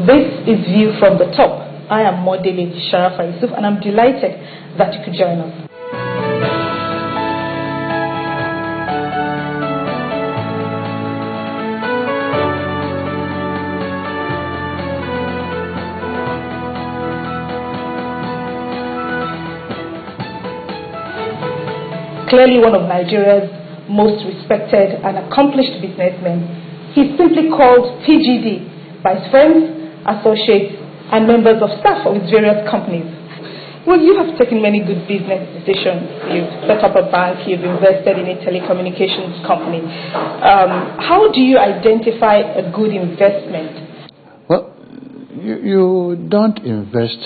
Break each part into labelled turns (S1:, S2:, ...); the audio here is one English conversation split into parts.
S1: This is View from the Top. I am Modele Sharafa Yusuf, and I'm delighted that you could join us. Clearly one of Nigeria's most respected and accomplished businessmen, he's simply called PGD by his friends, associates, and members of staff of his various companies. Well, you have taken many good business decisions. You've set up a bank, you've invested in a telecommunications company. How do you identify a good investment?
S2: Well, you don't invest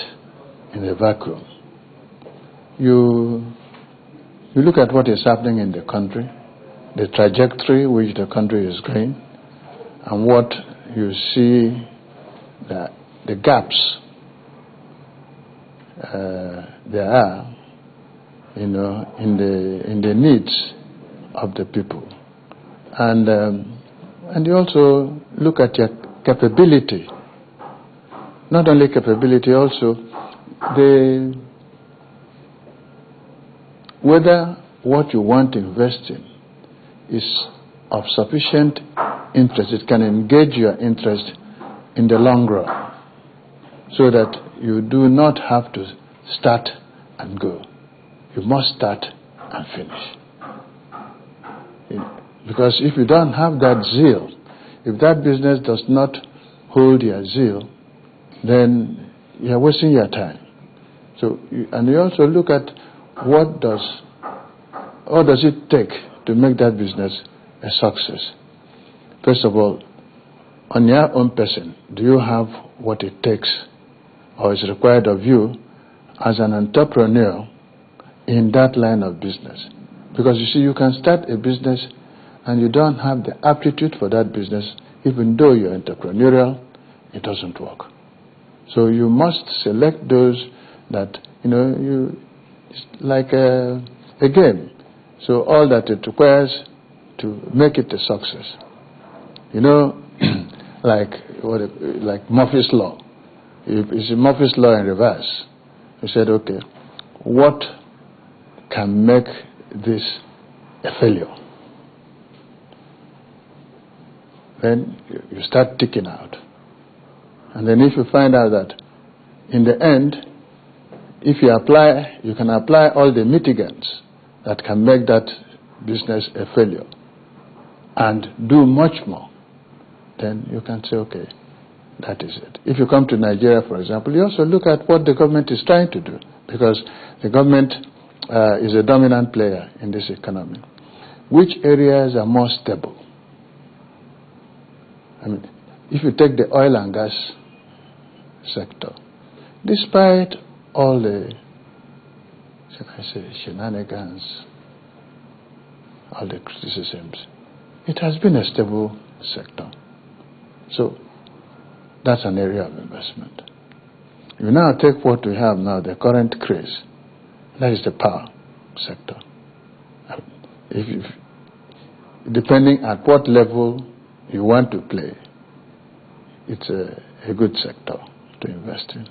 S2: in a vacuum. You look at what is happening in the country, the trajectory which the country is going, and what you see that the gaps there are, in the needs of the people, and you also look at your capability. Not only capability, also whether what you want to invest in is of sufficient interest, it can engage your interest in the long run, so that you do not have to start and go. You must start and finish. Because if you don't have that zeal, if that business does not hold your zeal, then you're wasting your time. And you also look at what does it take to make that business a success. First of all, on your own person, do you have what it takes or is required of you as an entrepreneur in that line of business? Because you see, you can start a business and you don't have the aptitude for that business, even though you're entrepreneurial, it doesn't work. So you must select those that, it's like a game. So all that it requires to make it a success. Like Murphy's Law. It's Murphy's Law in reverse. You said, okay, what can make this a failure? Then you start ticking out. And then if you find out that in the end, if you can apply all the mitigants that can make that business a failure and do much more, then you can say, okay, that is it. If you come to Nigeria, for example, you also look at what the government is trying to do, because the government is a dominant player in this economy. Which areas are more stable? If you take the oil and gas sector, despite all the, shenanigans, all the criticisms, it has been a stable sector. So that's an area of investment. You now take what we have now, the current craze, that is the power sector. If depending at what level you want to play, it's a good sector to invest in.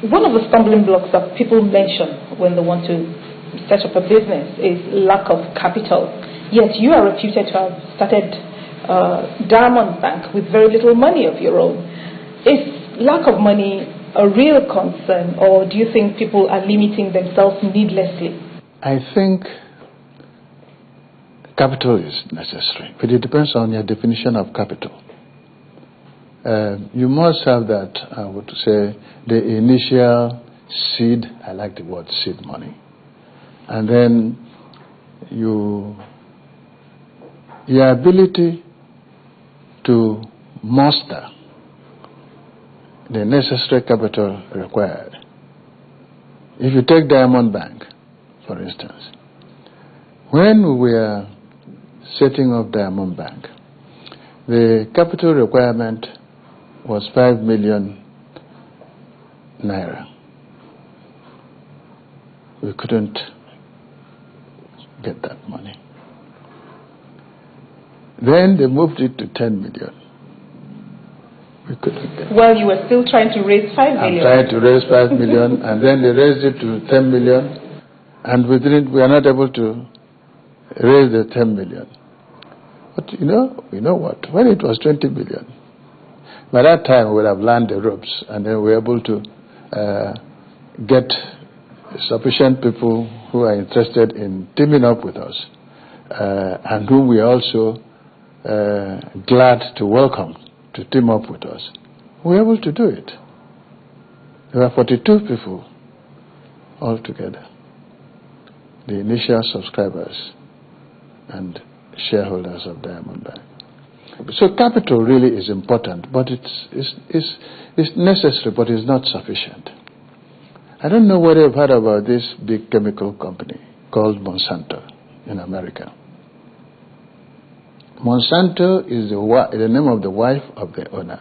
S1: One of the stumbling blocks that people mention when they want to set up a business is lack of capital. Yet you are reputed to have started Diamond Bank with very little money of your own. Is lack of money a real concern, or do you think people are limiting themselves needlessly? I
S2: think capital is necessary, but it depends on your definition of capital. You must have that, I would say, the initial seed, I like the word seed money. And then your ability to muster the necessary capital required. If you take Diamond Bank, for instance, when we were setting up Diamond Bank, the capital requirement was 5 million naira. We couldn't get that money. Then they moved it to 10 million. We couldn't get.
S1: Well, you were still trying to raise 5 million.
S2: I'm trying to raise 5 million, and then they raised it to 10 million, and we are not able to raise the 10 million. But you know what? When it was 20 million, by that time we would have learned the ropes, and then we were able to get sufficient people who are interested in teaming up with us, and whom we are also glad to welcome to team up with us. We were able to do it. There were 42 people altogether, the initial subscribers and shareholders of Diamond Bank. So capital really is important, but it's necessary, but it's not sufficient. I don't know whether you've heard about this big chemical company called Monsanto in America. Monsanto is the name of the wife of the owner.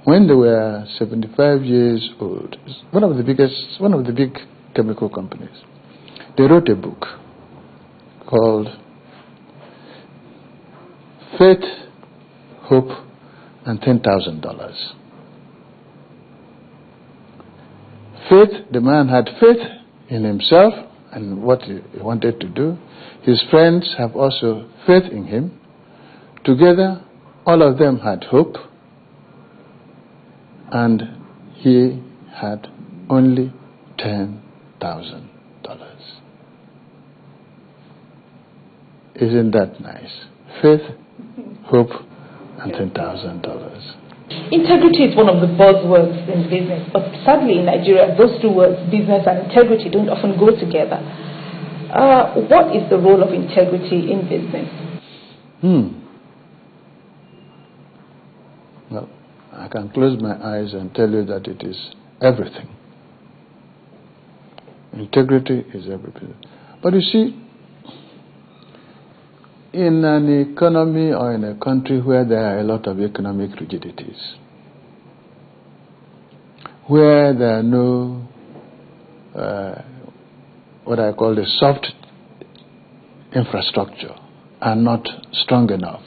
S2: When they were 75 years old, one of the big chemical companies, they wrote a book called Faith, Hope, and $10,000. Faith, the man had faith in himself and what he wanted to do. His friends have also faith in him. Together, all of them had hope, and he had only $10,000. Isn't that nice? Faith, hope, and $10,000.
S1: Integrity is one of the buzzwords in business, but sadly in Nigeria, those two words, business and integrity, don't often go together. What is the role of integrity in business?
S2: Well, I can close my eyes and tell you that it is everything. Integrity is everything. But you see, in an economy or in a country where there are a lot of economic rigidities, where there are no, what I call the soft infrastructure are not strong enough,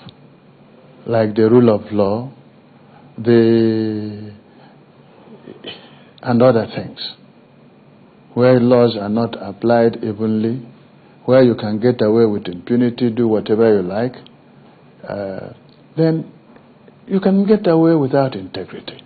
S2: like the rule of law, and other things, where laws are not applied evenly, where you can get away with impunity, do whatever you like, then you can get away without integrity.